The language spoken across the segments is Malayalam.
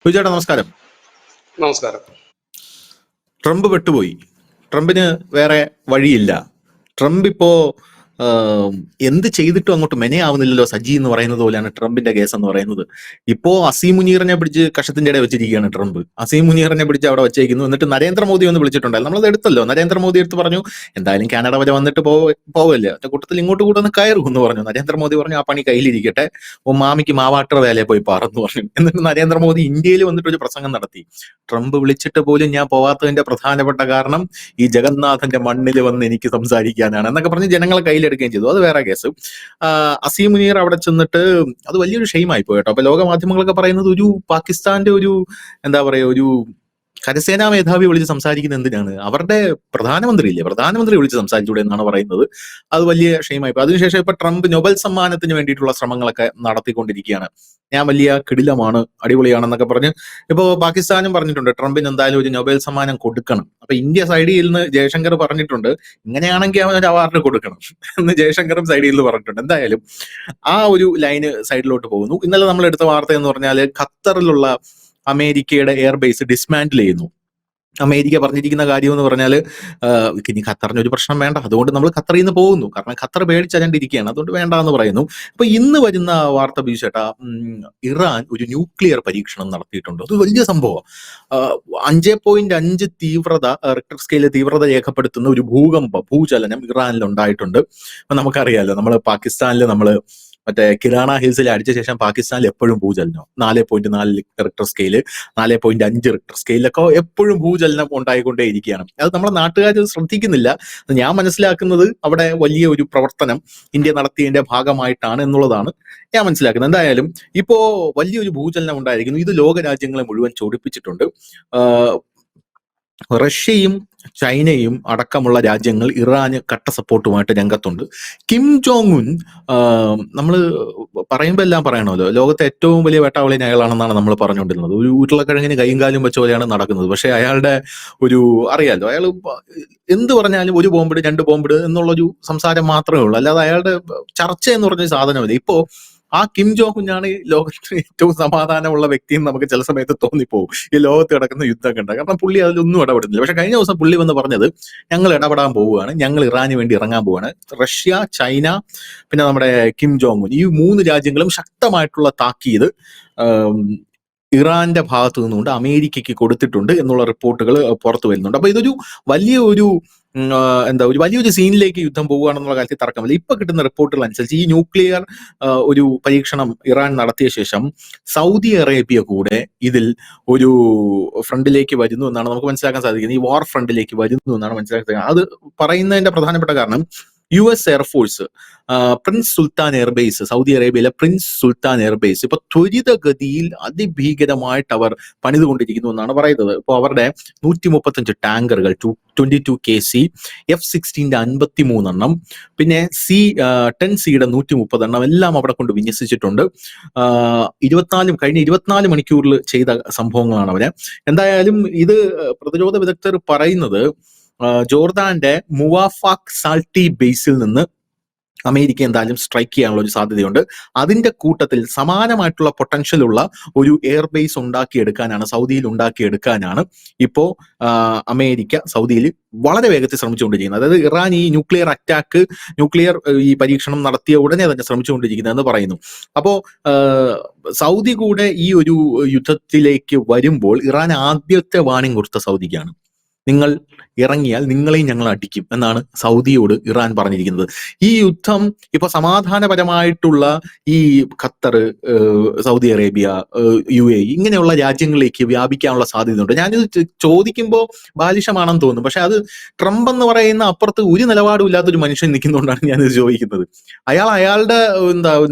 ചേട്ടാ നമസ്കാരം. നമസ്കാരം. ട്രംപ് പെട്ടുപോയി. ട്രംപിന് വേറെ വഴിയില്ല. ട്രംപ് ഇപ്പോ എന്ത് ചെയ്തിട്ടും അങ്ങോട്ട് മെനയാവുന്നില്ലല്ലോ സജി എന്ന് പറയുന്നത് പോലെയാണ് ട്രംപിന്റെ കേസ് എന്ന് പറയുന്നത്. ഇപ്പോ അസീം മുനീറിനെ പിടിച്ച് കഷത്തിന്റെ ഇടയിൽ വെച്ചിരിക്കുകയാണ് ട്രംപ്. അസീം മുനീറിനെ പിടിച്ച് അവിടെ വെച്ചേക്കുന്നു. എന്നിട്ട് നരേന്ദ്രമോദി ഒന്ന് വിളിച്ചിട്ടുണ്ടായിരുന്നു. നമ്മളത് എടുത്തല്ലോ. നരേന്ദ്രമോദി എടുത്ത് പറഞ്ഞു എന്തായാലും കാനഡ വരെ വന്നിട്ട് പോവല്ലേ, ഒറ്റ കൂട്ടത്തിൽ ഇങ്ങോട്ട് കൂടെ ഒന്ന് കയറും എന്ന് പറഞ്ഞു. നരേന്ദ്രമോദി പറഞ്ഞു ആ പണി കയ്യിലിരിക്കട്ടെ, മാമിക്ക് മാവാട്ടർ വേലയെ പോയി പാറെന്ന് പറഞ്ഞു. എന്നിട്ട് നരേന്ദ്രമോദി ഇന്ത്യയിൽ വന്നിട്ട് ഒരു പ്രസംഗം നടത്തി. ട്രംപ് വിളിച്ചിട്ട് പോലും ഞാൻ പോവാത്തതിന്റെ പ്രധാനപ്പെട്ട കാരണം ഈ ജഗന്നാഥന്റെ മണ്ണിൽ വന്ന് എനിക്ക് സംസാരിക്കാനാണ് എന്നൊക്കെ പറഞ്ഞ് ജനങ്ങളെ കയ്യിലെടുക്കുകയും ചെയ്തു. അത് വേറെ കേസ്. അസീം മുനീർ അവിടെ ചെന്നിട്ട് അത് വലിയൊരു ഷെയിമായി പോയി കേട്ടോ. അപ്പൊ ലോക മാധ്യമങ്ങളൊക്കെ പറയുന്നത് ഒരു പാകിസ്ഥാന്റെ ഒരു എന്താ പറയുക, ഒരു കരസേനാ മേധാവി വിളിച്ച് സംസാരിക്കുന്നത് എന്തിനാണ്? അവരുടെ പ്രധാനമന്ത്രി വിളിച്ച് സംസാരിച്ചൂടെ എന്നാണ് പറയുന്നത്. അത് വലിയ ഷെയിമായി പോയി. അതിനുശേഷം ഇപ്പൊ ട്രംപ് നൊബൽ സമ്മാനത്തിന് വേണ്ടിയിട്ടുള്ള ശ്രമങ്ങളൊക്കെ നടത്തിക്കൊണ്ടിരിക്കുകയാണ്. ഞാൻ വലിയ കിടിലമാണ്, അടിപൊളിയാണെന്നൊക്കെ പറഞ്ഞ് ഇപ്പോ പാകിസ്ഥാനും പറഞ്ഞിട്ടുണ്ട് ട്രംപിന് എന്തായാലും ഒരു നൊബേൽ സമ്മാനം കൊടുക്കണം. അപ്പൊ ഇന്ത്യ സൈഡിൽ നിന്ന് ജയശങ്കർ പറഞ്ഞിട്ടുണ്ട് ഇങ്ങനെയാണെങ്കിൽ അവൻ ഒരു അവാർഡ് കൊടുക്കണം എന്ന് ജയശങ്കറും സൈഡിൽ നിന്ന് പറഞ്ഞിട്ടുണ്ട്. എന്തായാലും ആ ഒരു ലൈന് സൈഡിലോട്ട് പോകുന്നു. ഇന്നലെ നമ്മൾ എടുത്ത വാർത്ത എന്ന് പറഞ്ഞാൽ ഖത്തറിലുള്ള അമേരിക്കയുടെ എയർബേസ് ഡിസ്മാൻഡിൽ ചെയ്യുന്നു. അമേരിക്ക പറഞ്ഞിരിക്കുന്ന കാര്യം എന്ന് പറഞ്ഞാൽ ഇനി ഖത്തറിന് ഒരു പ്രശ്നം വേണ്ട, അതുകൊണ്ട് നമ്മൾ ഖത്തറിൽ നിന്ന് പോകുന്നു. കാരണം ഖത്തർ പേടിച്ചരണ്ടിരിക്കുകയാണ്, അതുകൊണ്ട് വേണ്ട എന്ന് പറയുന്നു. അപ്പൊ ഇന്ന് വരുന്ന വാർത്ത ബീച്ചേട്ടാ, ഇറാൻ ഒരു ന്യൂക്ലിയർ പരീക്ഷണം നടത്തിയിട്ടുണ്ട്. അത് വലിയ സംഭവം. 5.5 തീവ്രത, റിക്ടർ സ്കെയിലിൽ തീവ്രത രേഖപ്പെടുത്തുന്ന ഒരു ഭൂചലനം ഇറാനിൽ ഉണ്ടായിട്ടുണ്ട്. അപ്പൊ നമുക്കറിയാലോ, നമ്മൾ പാകിസ്ഥാനിൽ മറ്റേ കിരാണ ഹിൽസിൽ അടിച്ച ശേഷം പാകിസ്ഥാനിൽ എപ്പോഴും ഭൂചലനം 4.4 റിക്ടർ സ്കെയില്, 4.5 റിക്ടർ സ്കെയിലൊക്കെ എപ്പോഴും ഭൂചലനം ഉണ്ടായിക്കൊണ്ടേ ഇരിക്കുകയാണ്. അത് നമ്മുടെ നാട്ടുകാർ ശ്രദ്ധിക്കുന്നില്ല. ഞാൻ മനസ്സിലാക്കുന്നത് അവിടെ വലിയ ഒരു പ്രവർത്തനം ഇന്ത്യ നടത്തിയതിന്റെ ഭാഗമായിട്ടാണ് എന്നുള്ളതാണ് ഞാൻ മനസ്സിലാക്കുന്നത്. എന്തായാലും ഇപ്പോ വലിയൊരു ഭൂചലനം ഉണ്ടായിരിക്കുന്നു. ഇത് ലോകരാജ്യങ്ങളെ മുഴുവൻ ചൊടിപ്പിച്ചിട്ടുണ്ട്. റഷ്യയും ചൈനയും അടക്കമുള്ള രാജ്യങ്ങൾ ഇറാന് കട്ട സപ്പോർട്ടുമായിട്ട് രംഗത്തുണ്ട്. കിം ജോങ് ഉൻ, നമ്മൾ പറയുമ്പോൾ എല്ലാം പറയണമല്ലോ, ലോകത്തെ ഏറ്റവും വലിയ വേട്ടാവളിയൻ അയാളാണെന്നാണ് നമ്മൾ പറഞ്ഞുകൊണ്ടിരുന്നത്. ഒരു ഉരുളക്കിഴങ്ങിന് കൈയും കാലും വെച്ച പോലെയാണ് നടക്കുന്നത്. പക്ഷെ അയാളുടെ ഒരു അറിയാലോ, അയാൾ എന്ത് പറഞ്ഞാലും ഒരു ബോംബിട് 2 ബോംബിട് എന്നുള്ളൊരു സംസാരം മാത്രമേ ഉള്ളൂ. അല്ലാതെ അയാളുടെ ചർച്ച എന്ന് പറഞ്ഞ സാധനമില്ല. ഇപ്പോ ആ കിം ജോങ് ഉന്നാണ് ലോകത്തിൽ ഏറ്റവും സമാധാനമുള്ള വ്യക്തി എന്ന് നമുക്ക് ചില സമയത്ത് തോന്നിപ്പോകും ഈ ലോകത്ത് കിടക്കുന്ന യുദ്ധം കണ്ട. കാരണം പുള്ളി അതിലൊന്നും ഇടപെടുന്നില്ല. പക്ഷെ കഴിഞ്ഞ ദിവസം പുള്ളി വന്ന് പറഞ്ഞത് ഞങ്ങൾ ഇടപെടാൻ പോവുകയാണ്, ഞങ്ങൾ ഇറാന് വേണ്ടി ഇറങ്ങാൻ പോവുകയാണ്. റഷ്യ, ചൈന, പിന്നെ നമ്മുടെ കിം ജോങ് ഉൻ, ഈ 3 രാജ്യങ്ങളും ശക്തമായിട്ടുള്ള താക്കീത് ഇറാന്റെ ഭാഗത്തു നിന്നുകൊണ്ട് അമേരിക്കയ്ക്ക് കൊടുത്തിട്ടുണ്ട് എന്നുള്ള റിപ്പോർട്ടുകൾ പുറത്തു വരുന്നുണ്ട്. അപ്പൊ ഇതൊരു വലിയൊരു വലിയൊരു സീനിലേക്ക് യുദ്ധം പോവുകയാണെന്നുള്ള കാര്യത്തിൽ തർക്കമില്ല. ഇപ്പൊ കിട്ടുന്ന റിപ്പോർട്ടുകൾ അനുസരിച്ച് ഈ ന്യൂക്ലിയർ ഒരു പരീക്ഷണം ഇറാൻ നടത്തിയ ശേഷം സൗദി അറേബ്യ കൂടെ ഇതിൽ ഒരു ഫ്രണ്ടിലേക്ക് വരുന്നു എന്നാണ് നമുക്ക് മനസ്സിലാക്കാൻ സാധിക്കുന്നത്. ഈ വാർ ഫ്രണ്ടിലേക്ക് വരുന്നു എന്നാണ് മനസ്സിലാക്കാൻ സാധിക്കുന്നത്. അത് പറയുന്നതിന്റെ പ്രധാനപ്പെട്ട കാരണം US എയർഫോഴ്സ് പ്രിൻസ് സുൽത്താൻ എയർബേസ്, സൗദി അറേബ്യയിലെ പ്രിൻസ് സുൽത്താൻ എയർബേസ് ഇപ്പൊ ത്വരിതഗതിയിൽ അതിഭീകരമായിട്ട് അവർ പണിതുകൊണ്ടിരിക്കുന്നു എന്നാണ് പറയുന്നത്. ഇപ്പോൾ അവരുടെ 135 ടാങ്കറുകൾ, 22 KC, F-16 53 എണ്ണം, പിന്നെ C-10Cയുടെ 130 എണ്ണം എല്ലാം അവിടെ കൊണ്ട് വിന്യസിച്ചിട്ടുണ്ട്. കഴിഞ്ഞ 24 മണിക്കൂറിൽ ചെയ്ത സംഭവങ്ങളാണ് അവര്. എന്തായാലും ഇത് പ്രതിരോധ വിദഗ്ധർ പറയുന്നത് ജോർദാന്റെ മുവാഫാഖ് സാൾട്ടി ബേസിൽ നിന്ന് അമേരിക്ക എന്തായാലും സ്ട്രൈക്ക് ചെയ്യാനുള്ള ഒരു സാധ്യതയുണ്ട്. അതിന്റെ കൂട്ടത്തിൽ സമാനമായിട്ടുള്ള പൊട്ടൻഷ്യൽ ഉള്ള ഒരു എയർബേസ് സൗദിയിൽ ഉണ്ടാക്കിയെടുക്കാനാണ് ഇപ്പോ അമേരിക്ക സൗദിയിൽ വളരെ വേഗത്തിൽ ശ്രമിച്ചുകൊണ്ടിരിക്കുന്നത്. അതായത് ഇറാൻ ഈ ന്യൂക്ലിയർ ഈ പരീക്ഷണം നടത്തിയ ഉടനെ തന്നെ ശ്രമിച്ചുകൊണ്ടിരിക്കുന്നതെന്ന് പറയുന്നു. അപ്പോ സൗദി കൂടെ ഈ ഒരു യുദ്ധത്തിലേക്ക് വരുമ്പോൾ ഇറാൻ ആദ്യത്തെ വാണിംഗ് കൊടുത്ത സൗദിക്കാണ്. നിങ്ങൾ ഇറങ്ങിയാൽ നിങ്ങളെയും ഞങ്ങൾ അടിക്കും എന്നാണ് സൗദിയോട് ഇറാൻ പറഞ്ഞിരിക്കുന്നത്. ഈ യുദ്ധം ഇപ്പൊ സമാധാനപരമായിട്ടുള്ള ഈ ഖത്തർ, സൗദി അറേബ്യ, UAE ഇങ്ങനെയുള്ള രാജ്യങ്ങളിലേക്ക് വ്യാപിക്കാനുള്ള സാധ്യതയുണ്ട്. ഞാനിത് ചോദിക്കുമ്പോൾ ബാലിശമാണെന്ന് തോന്നുന്നു. പക്ഷെ അത് ട്രംപ് എന്ന് പറയുന്ന അപ്പുറത്ത് ഒരു നിലപാടും ഇല്ലാത്തൊരു മനുഷ്യൻ നിൽക്കുന്നതുകൊണ്ടാണ് ഞാനിത് ചോദിക്കുന്നത്. അയാളുടെ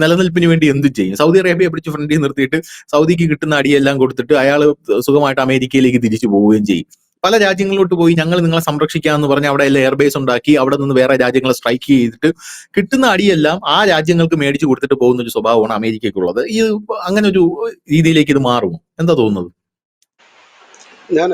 നിലനിൽപ്പിന് വേണ്ടി എന്തും ചെയ്യും. സൗദി അറേബ്യയെ പിടിച്ച് ഫ്രണ്ടിൽ നിർത്തിയിട്ട് സൗദിക്ക് കിട്ടുന്ന അടിയെല്ലാം കൊടുത്തിട്ട് അയാൾ സുഖമായിട്ട് അമേരിക്കയിലേക്ക് തിരിച്ചു പോവുകയും ചെയ്യും. പല രാജ്യങ്ങളിലോട്ട് പോയി ഞങ്ങൾ നിങ്ങളെ സംരക്ഷിക്കാമെന്ന് പറഞ്ഞ് അവിടെ എല്ലാം എയർബേസ് ഉണ്ടാക്കി അവിടെ നിന്ന് വേറെ രാജ്യങ്ങളെ സ്ട്രൈക്ക് ചെയ്തിട്ട് കിട്ടുന്ന അടിയെല്ലാം ആ രാജ്യങ്ങൾക്ക് മേടിച്ചു കൊടുത്തിട്ട് പോകുന്ന ഒരു സ്വഭാവമാണ് അമേരിക്കയ്ക്കുള്ളത്. ഈ അങ്ങനെ ഒരു രീതിയിലേക്ക് ഇത് മാറുമോ? എന്താ തോന്നുന്നത്? ഞാൻ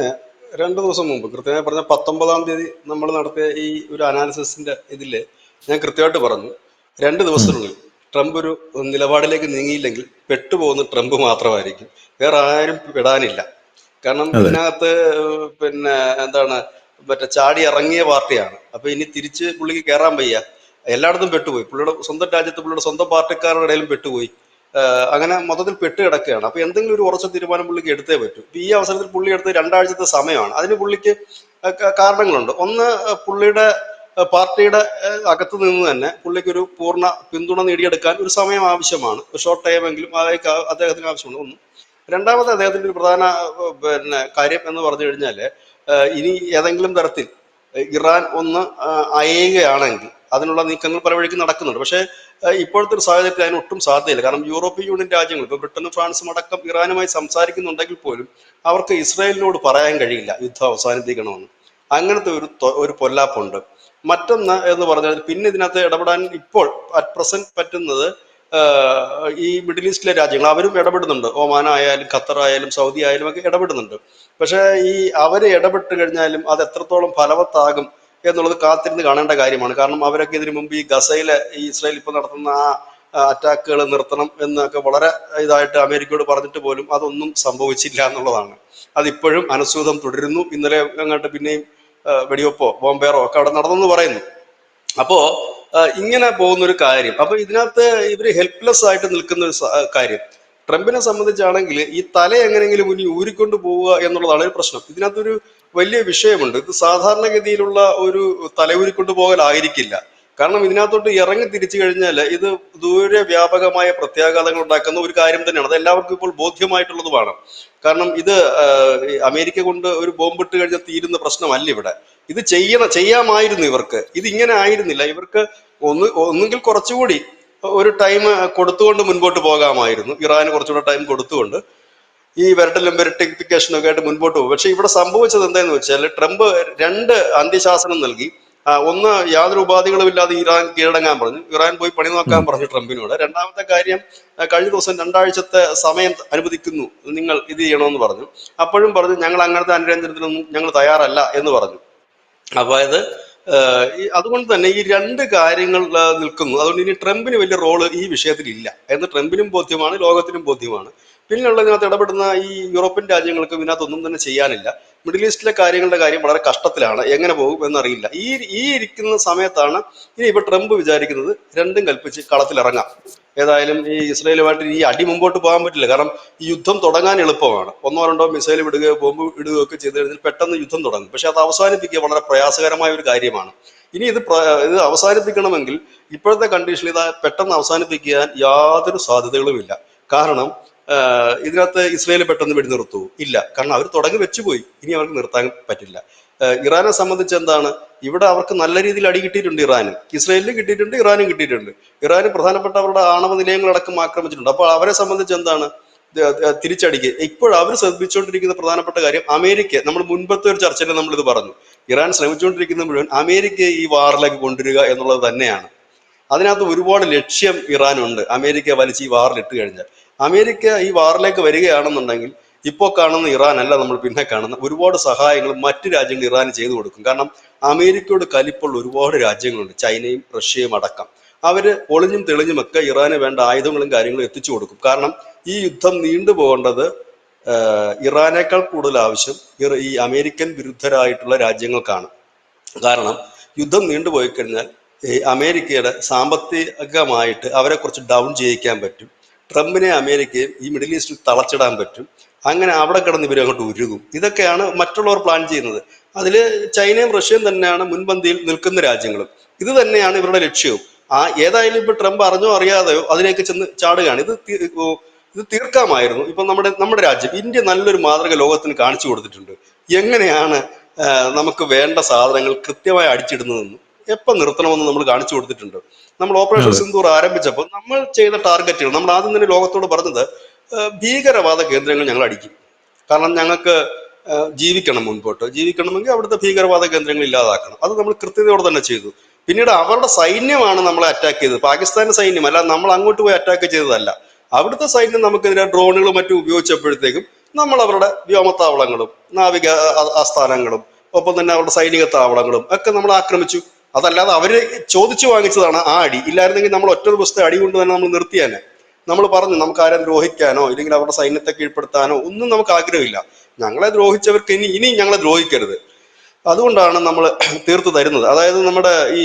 2 ദിവസം മുമ്പ്, കൃത്യമായി പറഞ്ഞ 19-ാം തീയതി നമ്മൾ നടത്തിയ ഈ ഒരു അനാലിസിസിന്റെ ഇതില് ഞാൻ കൃത്യമായിട്ട് പറഞ്ഞു 2 ദിവസത്തിനുള്ളിൽ ട്രംപ് ഒരു നിലപാടിലേക്ക് നീങ്ങിയില്ലെങ്കിൽ പെട്ടുപോകുന്ന ട്രംപ് മാത്രമായിരിക്കും, വേറെ ആരും പെടാനില്ല. കാരണം അതെ. ഇതിനകത്ത് പിന്നെ എന്താണ്, മറ്റേ ചാടി ഇറങ്ങിയ പാർട്ടിയാണ്. അപ്പൊ ഇനി തിരിച്ച് പുള്ളിക്ക് കയറാൻ വയ്യ. എല്ലായിടത്തും പെട്ടുപോയി, പുള്ളിയുടെ സ്വന്തം രാജ്യത്ത് പുള്ളിയുടെ സ്വന്തം പാർട്ടിക്കാരുടെ ഇടയിലും പെട്ടുപോയി. അങ്ങനെ മൊത്തത്തിൽ പെട്ട് കിടക്കുകയാണ്. അപ്പൊ എന്തെങ്കിലും ഒരു ഉറച്ച തീരുമാനം പുള്ളിക്ക് എടുത്തേ പറ്റൂ. ഇപ്പൊ ഈ അവസരത്തിൽ പുള്ളി എടുത്ത് 2 ആഴ്ചത്തെ സമയമാണ്. അതിന് പുള്ളിക്ക് കാരണങ്ങളുണ്ട്. ഒന്ന്, പുള്ളിയുടെ പാർട്ടിയുടെ അകത്ത് നിന്ന് തന്നെ പുള്ളിക്ക് ഒരു പൂർണ്ണ പിന്തുണ നേടിയെടുക്കാൻ ഒരു സമയം ആവശ്യമാണ്, ഒരു ഷോർട്ട് ടൈം എങ്കിലും അദ്ദേഹത്തിന് ആവശ്യമുണ്ട്. ഒന്ന്. രണ്ടാമത്, അദ്ദേഹത്തിന്റെ ഒരു പ്രധാന പിന്നെ കാര്യം എന്ന് പറഞ്ഞു കഴിഞ്ഞാല്, ഇനി ഏതെങ്കിലും തരത്തിൽ ഇറാൻ ഒന്ന് അയയുകയാണെങ്കിൽ അതിനുള്ള നീക്കങ്ങൾ പല വഴിക്ക് നടക്കുന്നുണ്ട്. പക്ഷേ ഇപ്പോഴത്തെ ഒരു സാഹചര്യത്തിൽ അതിന് ഒട്ടും സാധ്യതയില്ല. കാരണം യൂറോപ്യൻ യൂണിയൻ രാജ്യങ്ങൾ, ഇപ്പോൾ ബ്രിട്ടനും ഫ്രാൻസും അടക്കം ഇറാനുമായി സംസാരിക്കുന്നുണ്ടെങ്കിൽ പോലും അവർക്ക് ഇസ്രായേലിനോട് പറയാൻ കഴിയില്ല യുദ്ധം അവസാനിപ്പിക്കണമെന്ന്. അങ്ങനത്തെ ഒരു പൊല്ലാപ്പുണ്ട്. മറ്റൊന്ന് എന്ന് പറഞ്ഞാൽ, പിന്നെ ഇതിനകത്ത് ഇടപെടാൻ ഇപ്പോൾ അറ്റ് പ്രസന്റ് പറ്റുന്നത് ഈ മിഡിൽ ഈസ്റ്റിലെ രാജ്യങ്ങൾ, അവരും ഇടപെടുന്നുണ്ട്. ഒമാൻ ആയാലും ഖത്തർ ആയാലും സൗദി ആയാലും ഒക്കെ ഇടപെടുന്നുണ്ട്. പക്ഷേ ഈ അവര് ഇടപെട്ട് കഴിഞ്ഞാലും അത് എത്രത്തോളം ഫലവത്താകും എന്നുള്ളത് കാത്തിരുന്ന് കാണേണ്ട കാര്യമാണ്. കാരണം അവരൊക്കെ ഇതിനു മുമ്പ് ഈ ഗസയിലെ ഈ ഇസ്രായേൽ ഇപ്പോൾ നടത്തുന്ന ആ അറ്റാക്കുകൾ നിർത്തണം എന്നൊക്കെ വളരെ ഇതായിട്ട് അമേരിക്കയോട് പറഞ്ഞിട്ട് പോലും അതൊന്നും സംഭവിച്ചില്ല എന്നുള്ളതാണ്. അതിപ്പോഴും അനുസ്യൂതം തുടരുന്നു. ഇന്നലെ അങ്ങോട്ട് പിന്നെയും വെടിവെപ്പോ ബോംബേറോ ഒക്കെ അവിടെ നടന്നെന്ന് പറയുന്നു. അപ്പോ ഇങ്ങനെ പോകുന്ന ഒരു കാര്യം. അപ്പൊ ഇതിനകത്ത് ഇവര് ഹെൽപ്ലെസ് ആയിട്ട് നിൽക്കുന്ന ഒരു കാര്യം. ട്രംപിനെ സംബന്ധിച്ചാണെങ്കിൽ ഈ തല എങ്ങനെയെങ്കിലും ഇനി ഊരിക്കൊണ്ട് പോവുക എന്നുള്ളതാണ് ഒരു പ്രശ്നം. ഇതിനകത്തൊരു വലിയ വിഷയമുണ്ട്. ഇത് സാധാരണഗതിയിലുള്ള ഒരു തലയൂരിക്കൊണ്ടു പോകലായിരിക്കില്ല. കാരണം ഇതിനകത്തോട്ട് ഇറങ്ങി തിരിച്ചു കഴിഞ്ഞാൽ ഇത് ദൂരെ വ്യാപകമായ പ്രത്യാഘാതങ്ങൾ ഉണ്ടാക്കുന്ന ഒരു കാര്യം തന്നെയാണ്. അത് എല്ലാവർക്കും ഇപ്പോൾ ബോധ്യമായിട്ടുള്ളതുമാണ്. കാരണം ഇത് അമേരിക്ക കൊണ്ട് ഒരു ബോംബിട്ട് കഴിഞ്ഞാൽ തീരുന്ന പ്രശ്നമല്ല ഇവിടെ. ഇത് ചെയ്യാമായിരുന്നു ഇവർക്ക്. ഇത് ഇങ്ങനെ ആയിരുന്നില്ല. ഇവർക്ക് ഒന്നുകിൽ കുറച്ചുകൂടി ഒരു ടൈം കൊടുത്തുകൊണ്ട് മുൻപോട്ട് പോകാമായിരുന്നു. ഇറാന് കുറച്ചുകൂടെ ടൈം കൊടുത്തുകൊണ്ട് ഈ വെരിഫിക്കേഷനും ഒക്കെ ആയിട്ട് മുൻപോട്ട് പോകും. പക്ഷെ ഇവിടെ സംഭവിച്ചത് എന്താന്ന് വെച്ചാൽ, ട്രംപ് 2 അന്ത്യശാസനം നൽകി. ഒന്ന്, യാതൊരു ഉപാധികളും ഇല്ലാതെ ഇറാൻ കീഴടങ്ങാൻ പറഞ്ഞു. ഇറാൻ പോയി പണി നോക്കാൻ പറഞ്ഞു ട്രംപിനോട്. രണ്ടാമത്തെ കാര്യം, കഴിഞ്ഞ ദിവസം 2 ആഴ്ചത്തെ സമയം അനുവദിക്കുന്നു, നിങ്ങൾ ഇത് ചെയ്യണമെന്ന് പറഞ്ഞു. അപ്പോഴും പറഞ്ഞു, ഞങ്ങൾ അങ്ങനത്തെ അനുരഞ്ജനത്തിനൊന്നും ഞങ്ങൾ തയ്യാറല്ല എന്ന് പറഞ്ഞു. അതായത് അതുകൊണ്ട് തന്നെ ഈ 2 കാര്യങ്ങൾ നിൽക്കുന്നു. അതുകൊണ്ട് ഇനി ട്രംപിന് വലിയ റോള് ഈ വിഷയത്തിൽ ഇല്ല എന്ന് ട്രംപിനും ബോധ്യമാണ്, ലോകത്തിനും ബോധ്യമാണ്. പിന്നെയുള്ള ഇതിനകത്ത് ഇടപെടുന്ന ഈ യൂറോപ്യൻ രാജ്യങ്ങൾക്ക് ഇതിനകത്തൊന്നും തന്നെ ചെയ്യാനില്ല. മിഡിൽ ഈസ്റ്റിലെ കാര്യങ്ങളുടെ കാര്യം വളരെ കഷ്ടത്തിലാണ്, എങ്ങനെ പോകും എന്നറിയില്ല. ഈ ഇരിക്കുന്ന സമയത്താണ് ഇനി ഇപ്പൊ ട്രംപ് വിചാരിക്കുന്നത് രണ്ടും കൽപ്പിച്ച് കളത്തിലിറങ്ങാം. ഏതായാലും ഈ ഇസ്രായേലുമായിട്ട് ഈ അടി മുമ്പോട്ട് പോകാൻ പറ്റില്ല. കാരണം ഈ യുദ്ധം തുടങ്ങാൻ എളുപ്പമാണ്. 1-2 മിസൈൽ വിടുകയോ ബോംബ് ഇടുകയോ ഒക്കെ ചെയ്ത് കഴിഞ്ഞാൽ പെട്ടെന്ന് യുദ്ധം തുടങ്ങും. പക്ഷെ അത് അവസാനിപ്പിക്കുക വളരെ പ്രയാസകരമായ ഒരു കാര്യമാണ്. ഇനി ഇത് അവസാനിപ്പിക്കണമെങ്കിൽ ഇപ്പോഴത്തെ കണ്ടീഷനിൽ ഇത് പെട്ടെന്ന് അവസാനിപ്പിക്കാൻ യാതൊരു സാധ്യതകളുമില്ല. കാരണം ഇതിനകത്ത് ഇസ്രായേൽ പെട്ടെന്ന് വെടിനിർത്തൂ? ഇല്ല. കാരണം അവർ തുടങ്ങി വെച്ചുപോയി, ഇനി അവർക്ക് നിർത്താൻ പറ്റില്ല. ഇറാനെ സംബന്ധിച്ച് എന്താണ്, ഇവിടെ അവർക്ക് നല്ല രീതിയിൽ അടി കിട്ടിയിട്ടുണ്ട്. ഇറാനും ഇസ്രായേലിനും കിട്ടിയിട്ടുണ്ട്, ഇറാനും കിട്ടിയിട്ടുണ്ട്. ഇറാന് പ്രധാനപ്പെട്ട അവരുടെ ആണവ നിലയങ്ങളടക്കം ആക്രമിച്ചിട്ടുണ്ട്. അപ്പോൾ അവരെ സംബന്ധിച്ച് എന്താണ്, തിരിച്ചടിക്കുക. ഇപ്പോൾ അവർ ശ്രദ്ധിച്ചുകൊണ്ടിരിക്കുന്ന പ്രധാനപ്പെട്ട കാര്യം, അമേരിക്ക, നമ്മൾ മുൻപത്തെ ഒരു ചർച്ചയിൽ നമ്മളിത് പറഞ്ഞു, ഇറാൻ ശ്രമിച്ചുകൊണ്ടിരിക്കുന്ന മുഴുവൻ അമേരിക്കയെ ഈ വാറിലേക്ക് കൊണ്ടുവരിക എന്നുള്ളത് തന്നെയാണ്. അതിനകത്ത് ഒരുപാട് ലക്ഷ്യം ഇറാനുണ്ട്. അമേരിക്ക വലിച്ച് ഈ വാറിലിട്ട് കഴിഞ്ഞാൽ, അമേരിക്ക ഈ വാറിലേക്ക് വരികയാണെന്നുണ്ടെങ്കിൽ ഇപ്പോൾ കാണുന്ന ഇറാൻ അല്ല നമ്മൾ പിന്നെ കാണുന്ന ഒരുപാട് സഹായങ്ങൾ മറ്റു രാജ്യങ്ങൾ ഇറാന് ചെയ്തു കൊടുക്കും. കാരണം അമേരിക്കയോട് കലിപ്പുള്ള ഒരുപാട് രാജ്യങ്ങളുണ്ട്, ചൈനയും റഷ്യയും അടക്കം. അവര് ഒളിഞ്ഞും തെളിഞ്ഞുമൊക്കെ ഇറാന് വേണ്ട ആയുധങ്ങളും കാര്യങ്ങളും എത്തിച്ചു കൊടുക്കും. കാരണം ഈ യുദ്ധം നീണ്ടുപോകേണ്ടത് ഇറാനേക്കാൾ കൂടുതൽ ആവശ്യം ഈ അമേരിക്കൻ വിരുദ്ധരായിട്ടുള്ള രാജ്യങ്ങൾക്കാണ്. കാരണം യുദ്ധം നീണ്ടുപോയി കഴിഞ്ഞാൽ ഈ അമേരിക്കയുടെ സാമ്പത്തികമായിട്ട് അവരെ കുറച്ച് ഡൗൺ ചെയ്യിക്കാൻ പറ്റും. ട്രംപിനെ അമേരിക്കയും ഈ മിഡിൽ ഈസ്റ്റിൽ തളച്ചിടാൻ പറ്റും. അങ്ങനെ അവിടെ കിടന്ന് ഇവർ അങ്ങോട്ട് ഉരുകും. ഇതൊക്കെയാണ് മറ്റുള്ളവർ പ്ലാൻ ചെയ്യുന്നത്. അതിൽ ചൈനയും റഷ്യയും തന്നെയാണ് മുൻപന്തിയിൽ നിൽക്കുന്ന രാജ്യങ്ങളും. ഇത് തന്നെയാണ് ഇവരുടെ ലക്ഷ്യവും. ഏതായാലും ഇപ്പൊ ട്രംപ് അറിഞ്ഞോ അറിയാതെയോ അതിലേക്ക് ചെന്ന് ചാടുകയാണ്. ഇത് തീർക്കാമായിരുന്നു. ഇപ്പൊ നമ്മുടെ രാജ്യം ഇന്ത്യ നല്ലൊരു മാതൃക ലോകത്തിന് കാണിച്ചു കൊടുത്തിട്ടുണ്ട്. എങ്ങനെയാണ് നമുക്ക് വേണ്ട സാധനങ്ങൾ കൃത്യമായി അടിച്ചിടുന്നതെന്നും എപ്പം നിർത്തണമെന്ന് നമ്മൾ കാണിച്ചു കൊടുത്തിട്ടുണ്ട്. നമ്മൾ ഓപ്പറേഷൻ സിന്ദൂർ ആരംഭിച്ചപ്പോൾ നമ്മൾ ചെയ്ത ടാർഗറ്റുകൾ, നമ്മൾ ആദ്യം തന്നെ ലോകത്തോട് പറഞ്ഞത്, ഭീകരവാദ കേന്ദ്രങ്ങൾ ഞങ്ങൾ അടിക്കും. കാരണം ഞങ്ങൾക്ക് ജീവിക്കണം, മുൻപോട്ട് ജീവിക്കണമെങ്കിൽ അവിടുത്തെ ഭീകരവാദ കേന്ദ്രങ്ങൾ ഇല്ലാതാക്കണം. അത് നമ്മൾ കൃത്യതയോടെ തന്നെ ചെയ്തു. പിന്നീട് അവരുടെ സൈന്യമാണ് നമ്മളെ അറ്റാക്ക് ചെയ്തത്, പാകിസ്ഥാന്റെ സൈന്യം അല്ല, നമ്മൾ അങ്ങോട്ട് പോയി അറ്റാക്ക് ചെയ്തതല്ല. അവിടുത്തെ സൈന്യം നമുക്കെതിരെ ഡ്രോണുകളും മറ്റും ഉപയോഗിച്ചപ്പോഴത്തേക്കും നമ്മൾ അവരുടെ വ്യോമത്താവളങ്ങളും നാവിക ആസ്ഥാനങ്ങളും ഒപ്പം തന്നെ അവരുടെ സൈനിക താവളങ്ങളും ഒക്കെ നമ്മൾ ആക്രമിച്ചു. അതല്ലാതെ അവര് ചോദിച്ചു വാങ്ങിച്ചതാണ് ആ അടി. ഇല്ലായിരുന്നെങ്കിൽ നമ്മൾ ഒറ്റ ദിവസത്തെ അടി കൊണ്ട് തന്നെ നമ്മൾ നിർത്തിയാനെ. നമ്മൾ പറഞ്ഞു നമുക്ക് ആരെ ദ്രോഹിക്കാനോ ഇല്ലെങ്കിൽ അവരുടെ സൈന്യത്തെ കീഴ്പ്പെടുത്താനോ ഒന്നും നമുക്ക് ആഗ്രഹമില്ല. ഞങ്ങളെ ദ്രോഹിച്ചവർക്ക് ഇനി ഞങ്ങളെ ദ്രോഹിക്കരുത്. അതുകൊണ്ടാണ് നമ്മൾ തീർത്തു തരുന്നത്. അതായത് നമ്മുടെ ഈ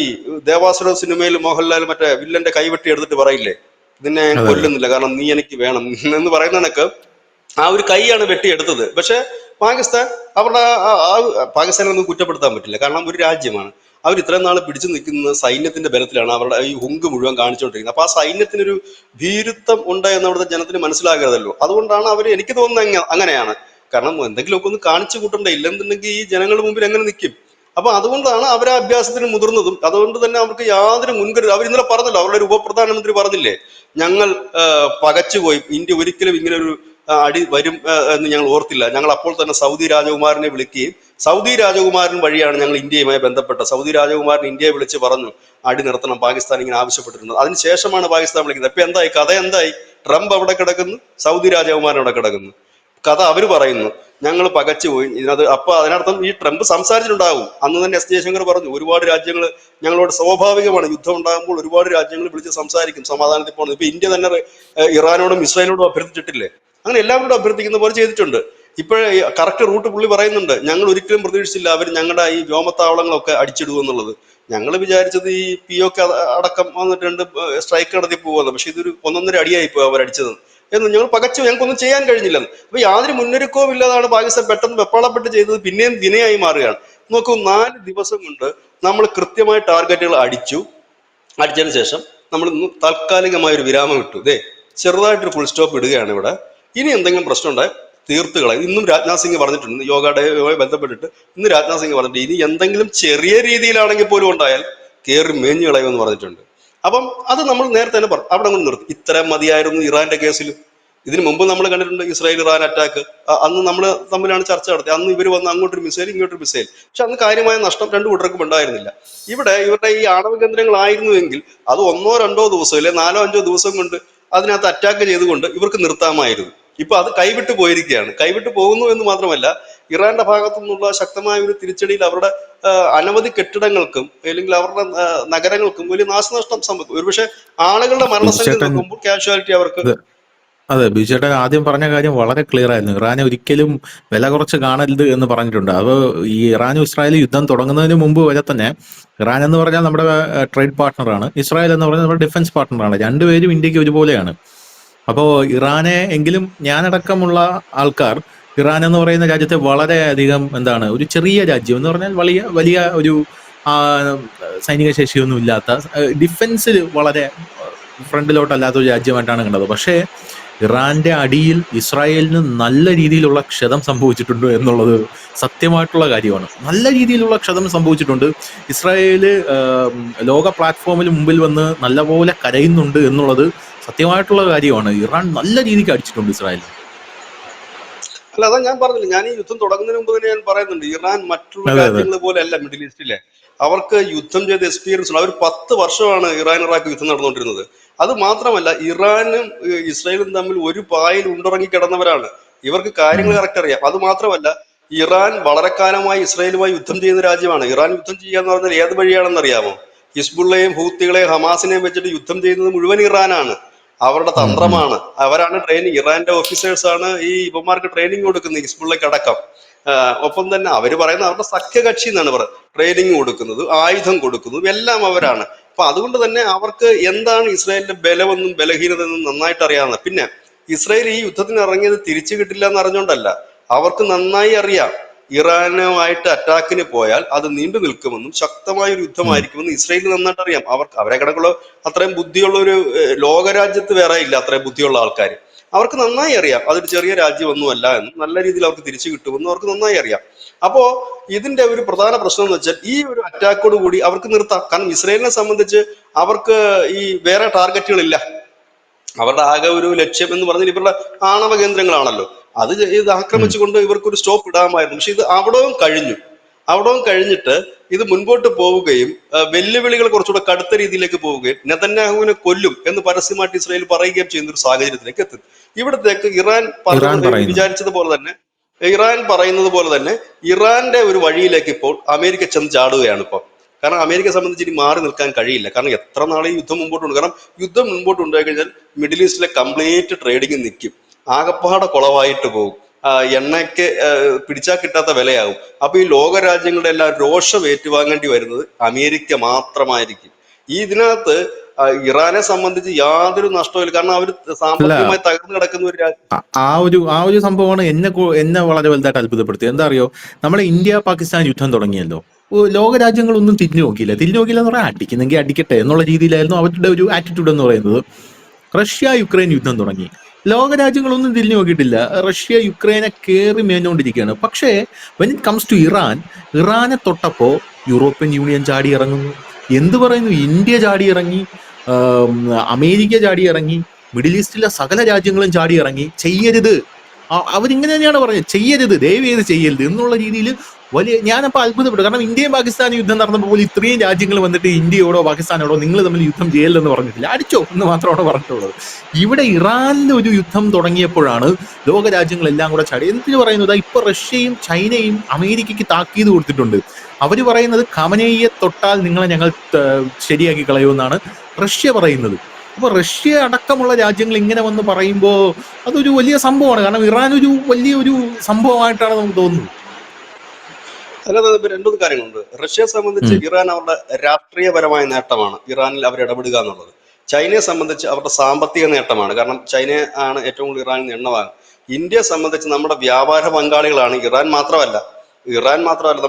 ദേവാസുര സിനിമയിൽ മോഹൻലാൽ മറ്റേ വില്ലന്റെ കൈവെട്ടി എടുത്തിട്ട് പറയില്ലേ, നിന്നെ ഞാൻ അതെ, അതെ. കൊല്ലുന്നില്ല കാരണം നീ എനിക്ക് വേണം എന്ന് പറയുന്ന കണക്ക് ആ ഒരു കൈയാണ് വെട്ടിയെടുത്തത്. പക്ഷെ പാകിസ്ഥാൻ അവരുടെ പാകിസ്ഥാനൊന്നും കുറ്റപ്പെടുത്താൻ പറ്റില്ല, കാരണം ഒരു രാജ്യമാണ്. അവർ ഇത്രയും നാൾ പിടിച്ചു നിൽക്കുന്ന സൈന്യത്തിന്റെ ബലത്തിലാണ്, അവരുടെ ഈ ഹുങ്ക് മുഴുവൻ കാണിച്ചുകൊണ്ടിരിക്കുന്നത്. അപ്പൊ ആ സൈന്യത്തിനൊരു ഭീരുത്വം ഉണ്ട് എന്ന് അവിടുത്തെ ജനത്തിന് മനസ്സിലാകരുതല്ലോ. അതുകൊണ്ടാണ് അവർ, എനിക്ക് തോന്നുന്നത് അങ്ങനെയാണ്. കാരണം എന്തെങ്കിലുമൊക്കെ ഒന്ന് കാണിച്ചു കൂട്ടണ്ടേ, ഇല്ലെന്നുണ്ടെങ്കിൽ ഈ ജനങ്ങളുടെ മുമ്പിൽ എങ്ങനെ നിൽക്കും? അപ്പൊ അതുകൊണ്ടാണ് അവർ ആ അഭ്യാസത്തിന് മുതിർന്നതും. അതുകൊണ്ട് തന്നെ അവർക്ക് യാതൊരു മുൻകരുതൽ, അവർ ഇന്നലെ പറഞ്ഞല്ലോ, അവരുടെ ഒരു ഉപപ്രധാനമന്ത്രി പറഞ്ഞില്ലേ, ഞങ്ങൾ പകച്ചുപോയി, ഇന്ത്യ ഒരിക്കലും ഇങ്ങനെ ഒരു അടി വരും എന്ന് ഞങ്ങൾ ഓർത്തില്ല. ഞങ്ങൾ അപ്പോൾ തന്നെ സൗദി രാജകുമാരനെ വിളിക്കുകയും സൗദി രാജകുമാരൻ വഴിയാണ് ഞങ്ങൾ ഇന്ത്യയുമായി ബന്ധപ്പെട്ട സൗദി രാജകുമാരൻ ഇന്ത്യയെ വിളിച്ച് പറഞ്ഞു അടി നിർത്തണം, പാകിസ്ഥാൻ ഇങ്ങനെ ആവശ്യപ്പെട്ടിരുന്നത്. അതിനുശേഷമാണ് പാകിസ്ഥാൻ വിളിക്കുന്നത്. അപ്പൊ എന്തായി കഥ? എന്തായി? ട്രംപ് അവിടെ കിടക്കുന്നു, സൗദി രാജകുമാരൻ അവിടെ കിടക്കുന്നു. കഥ അവര് പറയുന്നു ഞങ്ങൾ പകച്ചുപോയി. ഇതിനകത്ത് അപ്പൊ അതിനർത്ഥം ഈ ട്രംപ് സംസാരിച്ചിട്ടുണ്ടാകും. അന്ന് തന്നെ എസ് ജയശങ്കർ പറഞ്ഞു ഒരുപാട് രാജ്യങ്ങൾ ഞങ്ങളോട്, സ്വാഭാവികമാണ് യുദ്ധം ഉണ്ടാകുമ്പോൾ ഒരുപാട് രാജ്യങ്ങൾ വിളിച്ച് സംസാരിക്കും, സമാധാനത്തിൽ പോകുന്നത്. ഇപ്പൊ ഇന്ത്യ തന്നെ ഇറാനോടും ഇസ്രായേലിനോടും അഭ്യർത്ഥിച്ചിട്ടില്ലേ? അങ്ങനെ എല്ലാവരോടും അഭ്യർത്ഥിക്കുന്ന പോലെ ചെയ്തിട്ടുണ്ട്. ഇപ്പോഴേ കറക്റ്റ് റൂട്ട് പുള്ളി പറയുന്നുണ്ട്, ഞങ്ങൾ ഒരിക്കലും പ്രതീക്ഷിച്ചില്ല അവർ ഞങ്ങളുടെ ഈ വ്യോമത്താവളങ്ങളൊക്കെ അടിച്ചിടുമെന്നുള്ളത്. ഞങ്ങൾ വിചാരിച്ചത് ഈ POK അടക്കം വന്നിട്ട് 2 സ്ട്രൈക്ക് നടത്തി പോകുന്നത്, പക്ഷെ ഇതൊരു 1.5 അടിയായി പോയി അവരടിച്ചത് എന്ന്. ഞങ്ങൾ പകച്ചു, ഞങ്ങൾക്കൊന്നും ചെയ്യാൻ കഴിഞ്ഞില്ലെന്ന്. അപ്പൊ യാതൊരു മുന്നൊരുക്കവും ഇല്ലാതാണ് പാകിസ്ഥാൻ പെട്ടെന്ന് വെപ്പാളപ്പെട്ട് ചെയ്തത്. പിന്നെയും വിനയായി മാറുകയാണ്. നോക്കൂ, 4 ദിവസം കൊണ്ട് നമ്മൾ കൃത്യമായ ടാർഗറ്റുകൾ അടിച്ചതിന് ശേഷം നമ്മൾ ഇന്ന് താൽക്കാലികമായ ഒരു വിരാമം ഇട്ടു. ചെറുതായിട്ടൊരു ഫുൾ സ്റ്റോപ്പ് ഇടുകയാണ് ഇവിടെ. ഇനി എന്തെങ്കിലും പ്രശ്നം ഉണ്ടായി തീർത്തുകളായി. ഇന്നും രാജ്നാഥ് സിംഗ് പറഞ്ഞിട്ടുണ്ട്, യോഗ ഡേയുമായി ബന്ധപ്പെട്ടിട്ട് ഇന്ന് രാജ്നാഥ് സിംഗ് പറഞ്ഞിട്ട് ഇനി എന്തെങ്കിലും ചെറിയ രീതിയിലാണെങ്കിൽ പോലും ഉണ്ടായാൽ കയറി മേഞ്ഞു കളയുമെന്ന് പറഞ്ഞിട്ടുണ്ട്. അപ്പം അത് നമ്മൾ നേരത്തെ തന്നെ പറഞ്ഞു, അവിടെ കൊണ്ട് നിർത്തി. ഇത്രയും മതിയായിരുന്നു ഇറാന്റെ കേസിൽ. ഇതിനു മുമ്പ് നമ്മൾ കണ്ടിട്ടുണ്ട് ഇസ്രായേൽ ഇറാൻ അറ്റാക്ക്. അന്ന് നമ്മൾ തമ്മിലാണ് ചർച്ച നടത്തിയത്. അന്ന് ഇവർ വന്ന് അങ്ങോട്ടൊരു മിസൈൽ ഇങ്ങോട്ടൊരു മിസൈൽ, പക്ഷെ അന്ന് കാര്യമായ നഷ്ടം രണ്ടു കൂട്ടർക്കും ഉണ്ടായിരുന്നില്ല. ഇവിടെ ഇവരുടെ ഈ ആണവ കേന്ദ്രങ്ങളായിരുന്നുവെങ്കിൽ അത് 1-2 ദിവസം അല്ലെ 4-5 ദിവസം കൊണ്ട് അതിനകത്ത് അറ്റാക്ക് ചെയ്തുകൊണ്ട് ഇവർക്ക് നിർത്താമായിരുന്നു. ഇപ്പൊ അത് കൈവിട്ട് പോയിരിക്കുകയാണ്. കൈവിട്ട് പോകുന്നു എന്ന് മാത്രമല്ല, ഇറാന്റെ ഭാഗത്തു നിന്നുള്ള ശക്തമായ ഒരു തിരിച്ചടിയിൽ അവരുടെ അനവധി കെട്ടിടങ്ങൾക്കും അല്ലെങ്കിൽ അവരുടെ നഗരങ്ങൾക്കും വലിയ നാശനഷ്ടം സംഭവിക്കും. ഒരുപക്ഷെ ആളുകളുടെ മരണസംഖ്യ ബിജുചേട്ടൻ നോക്കുമ്പോൾ കാഷ്വാലിറ്റി അവർക്ക്. ഇത് അതെ, ബിജുചേട്ടൻ ആദ്യം പറഞ്ഞ കാര്യം വളരെ ക്ലിയർ ആയിരുന്നു. ഇറാനെ ഒരിക്കലും വില കുറച്ച് കാണരുത് എന്ന് പറഞ്ഞിട്ടുണ്ട്. അത് ഈ ഇറാനും ഇസ്രായേലും യുദ്ധം തുടങ്ങുന്നതിന് മുമ്പ് വരെ തന്നെ ഇറാൻ എന്ന് പറഞ്ഞാൽ നമ്മുടെ ട്രേഡ് പാർട്ണറാണ്, ഇസ്രായേൽ എന്ന് പറഞ്ഞാൽ നമ്മുടെ ഡിഫൻസ് പാർട്ണറാണ്. രണ്ടുപേരും ഇന്ത്യക്ക് ഒരുപോലെയാണ്. അപ്പോൾ ഇറാനെ എങ്കിലും ഞാനടക്കമുള്ള ആൾക്കാർ ഇറാൻ എന്ന് പറയുന്ന രാജ്യത്തെ വളരെയധികം എന്താണ്, ഒരു ചെറിയ രാജ്യം എന്ന് പറഞ്ഞാൽ വലിയ വലിയ ഒരു ആ, സൈനിക ശേഷിയൊന്നും ഇല്ലാത്ത, ഡിഫൻസിൽ വളരെ ഫ്രണ്ടിലോട്ടല്ലാത്ത ഒരു രാജ്യമായിട്ടാണ് കണ്ടത്. പക്ഷേ ഇറാന്റെ അടിയിൽ ഇസ്രായേലിന് നല്ല രീതിയിലുള്ള ക്ഷതം സംഭവിച്ചിട്ടുണ്ട് എന്നുള്ളത് സത്യമായിട്ടുള്ള കാര്യമാണ്. നല്ല രീതിയിലുള്ള ക്ഷതം സംഭവിച്ചിട്ടുണ്ട്. ഇസ്രായേല് ലോക പ്ലാറ്റ്ഫോമിൽ മുമ്പിൽ വന്ന് നല്ലപോലെ കരയുന്നുണ്ട് എന്നുള്ളത് സത്യമായിട്ടുള്ള കാര്യമാണ്. ഇറാൻ നല്ല രീതിക്ക് അടിച്ചിട്ടുണ്ട് ഇസ്രായേലിന്. അല്ല, അതാ ഞാൻ പറഞ്ഞില്ല, ഞാൻ ഈ യുദ്ധം തുടങ്ങുന്നതിന് മുമ്പ് തന്നെ ഞാൻ പറയുന്നുണ്ട്, ഇറാൻ മറ്റുള്ള അതെ, അതെ. രാജ്യങ്ങൾ പോലെ അല്ല മിഡിൽ ഈസ്റ്റിലെ. അവർക്ക് യുദ്ധം ചെയ്ത എക്സ്പീരിയൻസ് ഉണ്ട്. അവർ 10 വർഷമാണ് ഇറാൻ ഇറാഖ് യുദ്ധം നടന്നുകൊണ്ടിരുന്നത്. അത് മാത്രമല്ല, ഇറാനും ഇസ്രായേലും തമ്മിൽ ഒരു പായിൽ ഉണ്ടിറങ്ങി കിടന്നവരാണ്. ഇവർക്ക് കാര്യങ്ങൾ ഉം. കറക്റ്റ് അറിയാം. അത് മാത്രമല്ല, ഇറാൻ വളരെ കാലമായി ഇസ്രായേലുമായി യുദ്ധം ചെയ്യുന്ന രാജ്യമാണ്. ഇറാൻ യുദ്ധം ചെയ്യാന്ന് പറഞ്ഞാൽ ഏത് വഴിയാണെന്ന് അറിയാമോ? ഹിസ്ബുള്ളയും ഹൂത്തികളെയും ഹമാസിനെയും വെച്ചിട്ട് യുദ്ധം ചെയ്യുന്നത് മുഴുവൻ ഇറാനാണ്. അവരുടെ ഉം, ഉം. തന്ത്രമാണ്. അവരാണ് ട്രെയിനിങ്, ഇറാന്റെ ഓഫീസേഴ്സ് ആണ് ഈ ഇവന്മാർക്ക് ട്രെയിനിങ് കൊടുക്കുന്നത്, ഹിസ്ബുള്ളയ്ക്ക് അടക്കം. ഒപ്പം തന്നെ അവര് പറയുന്ന അവരുടെ സഖ്യകക്ഷി എന്നാണ് പറയുന്നത്. ട്രെയിനിങ് കൊടുക്കുന്നത്, ആയുധം കൊടുക്കുന്നതും എല്ലാം അവരാണ്. അപ്പൊ അതുകൊണ്ട് തന്നെ അവർക്ക് എന്താണ് ഇസ്രായേലിന്റെ ബലമെന്നും ബലഹീനതെന്നും നന്നായിട്ട് അറിയാവുന്ന. പിന്നെ ഇസ്രായേൽ ഈ യുദ്ധത്തിന് ഇറങ്ങിയത് തിരിച്ചു കിട്ടില്ല എന്ന് അറിഞ്ഞുകൊണ്ടല്ല, അവർക്ക് നന്നായി അറിയാം ഇറാനുമായിട്ട് അറ്റാക്കിന് പോയാൽ അത് നീണ്ടു നിൽക്കുമെന്നും ശക്തമായ ഒരു ഉം. യുദ്ധമായിരിക്കുമെന്നും ഇസ്രായേലിന് നന്നായിട്ട് അറിയാം. അവരെ കണക്കുള്ള അത്രയും ബുദ്ധിയുള്ള ഒരു ലോകരാജ്യത്ത് വേറെ ഇല്ല അത്രയും ബുദ്ധിയുള്ള ആൾക്കാർ. അവർക്ക് നന്നായി അറിയാം അതൊരു ചെറിയ രാജ്യമൊന്നുമല്ല എന്നും നല്ല രീതിയിൽ അവർക്ക് തിരിച്ചു കിട്ടുമെന്നും അവർക്ക് നന്നായി അറിയാം. അപ്പോ ഇതിന്റെ ഒരു പ്രധാന പ്രശ്നം എന്ന് വെച്ചാൽ ഈ ഒരു അറ്റാക്കോട് കൂടി അവർക്ക് നിർത്താം. കാരണം ഇസ്രായേലിനെ സംബന്ധിച്ച് അവർക്ക് ഈ വേറെ ടാർഗറ്റുകളില്ല. അവരുടെ ആകെ ഒരു ലക്ഷ്യം എന്ന് പറഞ്ഞാൽ ഇവരുടെ ആണവ കേന്ദ്രങ്ങളാണല്ലോ. ഇത് ഉം. ആക്രമിച്ചുകൊണ്ട് ഇവർക്കൊരു സ്റ്റോപ്പ് ഇടാമായിരുന്നു. പക്ഷെ ഇത് അവിടവും കഴിഞ്ഞു. അവിടവും കഴിഞ്ഞിട്ട് ഇത് മുൻപോട്ട് പോവുകയും വെല്ലുവിളികൾ കുറച്ചുകൂടെ കടുത്ത രീതിയിലേക്ക് പോവുകയും നെതന്യാഹുവിനെ കൊല്ലും എന്ന് പരസ്യമായിട്ട് ഇസ്രായേൽ പറയുകയും ചെയ്യുന്ന ഒരു സാഹചര്യത്തിലേക്ക് എത്തും. ഇവിടത്തേക്ക് ഇറാൻ ഇറാൻ പറയുന്നു. വിചാരിച്ചതുപോലെ തന്നെ, ഇറാൻ പറയുന്നത് പോലെ തന്നെ ഇറാന്റെ ഒരു വഴിയിലേക്ക് ഇപ്പോൾ അമേരിക്ക ചെന്ന് ചാടുകയാണ് ഇപ്പം. കാരണം അമേരിക്കയെ സംബന്ധിച്ച് ഇനി മാറി നിൽക്കാൻ കഴിയില്ല. കാരണം എത്ര നാളെ ഈ യുദ്ധം മുമ്പോട്ടുണ്ട്. കാരണം യുദ്ധം മുമ്പോട്ട് ഉണ്ടായി കഴിഞ്ഞാൽ മിഡിൽ ഈസ്റ്റിലെ കംപ്ലീറ്റ് ട്രേഡിങ് നിൽക്കും, ആകപ്പാടെ കുളവായിട്ട് പോകും. എണ്ണയ്ക്ക് പിടിച്ചാൽ കിട്ടാത്ത വിലയാകും. അപ്പൊ ഈ ലോക രാജ്യങ്ങളുടെ എല്ലാം രോഷം ഏറ്റുവാങ്ങേണ്ടി വരുന്നത് അമേരിക്ക മാത്രമായിരിക്കും. ഇതിനകത്ത് ഇറാനെ സംബന്ധിച്ച് യാതൊരു നഷ്ടവുമില്ല. കാരണം അവർ അല്ല, സാമ്പത്തികമായി തകർന്നു കിടക്കുന്ന ഒരു രാജ്യം. ആ ഒരു സംഭവമാണ് എന്നെ വളരെ വലുതായിട്ട് അത്ഭുതപ്പെടുത്തിയത്. എന്താ അറിയോ, നമ്മളെ ഇന്ത്യ പാകിസ്ഥാൻ യുദ്ധം തുടങ്ങിയല്ലോ, ലോക രാജ്യങ്ങളൊന്നും തിരിഞ്ഞു നോക്കിയില്ല എന്ന് പറയാൻ, അടിക്കുന്നെങ്കിൽ അടിക്കട്ടെ എന്നുള്ള രീതിയിലായിരുന്നു അവരുടെ ഒരു ആറ്റിറ്റ്യൂഡ് എന്ന് പറയുന്നത്. റഷ്യ യുക്രൈൻ യുദ്ധം തുടങ്ങി, ലോകരാജ്യങ്ങളൊന്നും തിരിഞ്ഞു നോക്കിയിട്ടില്ല, റഷ്യ യുക്രൈനെ കയറി മേഞ്ഞുകൊണ്ടിരിക്കുകയാണ്. പക്ഷേ വെൻ ഇറ്റ് കംസ് ടു ഇറാനെ തൊട്ടപ്പോ യൂറോപ്യൻ യൂണിയൻ ചാടി ഇറങ്ങുന്നു. എന്ത് പറയുന്നു, ഇന്ത്യ ചാടി ഇറങ്ങി, അമേരിക്ക ചാടി ഇറങ്ങി, മിഡിൽ ഈസ്റ്റിലെ സകല രാജ്യങ്ങളും ചാടി ഇറങ്ങി. ചെയ്യരുത്, അവരിങ്ങനെ തന്നെയാണ് പറഞ്ഞത്, ചെയ്യരുത്, ദയവ് ചെയ്ത് ചെയ്യരുത് എന്നുള്ള രീതിയിൽ ഞാനപ്പോൾ അത്ഭുതപ്പെട്ടു. കാരണം ഇന്ത്യയും പാകിസ്ഥാനും യുദ്ധം നടന്നപ്പോൾ പോലും ഇത്രയും രാജ്യങ്ങൾ വന്നിട്ട് ഇന്ത്യയോടോ പാകിസ്ഥാനോടോ നിങ്ങൾ തമ്മിൽ യുദ്ധം ചെയ്യല്ലെന്ന് പറഞ്ഞിട്ടില്ല, അടിച്ചോ എന്ന് മാത്രമാണ് പറഞ്ഞിട്ടുള്ളത്. ഇവിടെ ഇറാനിൽ ഒരു യുദ്ധം തുടങ്ങിയപ്പോഴാണ് ലോക രാജ്യങ്ങളെല്ലാം കൂടെ ചാടി. എന്തിനു പറയുന്നത്, ഇപ്പൊ റഷ്യയും ചൈനയും അമേരിക്കയ്ക്ക് താക്കീത് കൊടുത്തിട്ടുണ്ട്. അവര് പറയുന്നത് ഖമനേയിയെ തൊട്ടാൽ നിങ്ങളെ ഞങ്ങൾ ശരിയാക്കി കളയുമെന്നാണ് റഷ്യ പറയുന്നത്. അപ്പൊ റഷ്യ അടക്കമുള്ള രാജ്യങ്ങൾ ഇങ്ങനെ വന്ന് പറയുമ്പോൾ അതൊരു വലിയ സംഭവമാണ്. കാരണം ഇറാൻ ഒരു വലിയൊരു സംഭവമായിട്ടാണ് നമുക്ക് തോന്നുന്നത്. അല്ലാതെ രണ്ടു കാര്യങ്ങളുണ്ട്. റഷ്യയെ സംബന്ധിച്ച് ഇറാൻ അവരുടെ രാഷ്ട്രീയപരമായ നേട്ടമാണ് ഇറാനിൽ അവർ ഇടപെടുക എന്നുള്ളത്. ചൈനയെ സംബന്ധിച്ച് അവരുടെ സാമ്പത്തിക നേട്ടമാണ്. കാരണം ചൈന ആണ് ഏറ്റവും കൂടുതൽ ഇറാനിൽ നിന്ന് എണ്ണ വാങ്ങുന്നത്. ഇന്ത്യയെ സംബന്ധിച്ച് നമ്മുടെ വ്യാപാര പങ്കാളികളാണ്. ഇറാൻ മാത്രമല്ല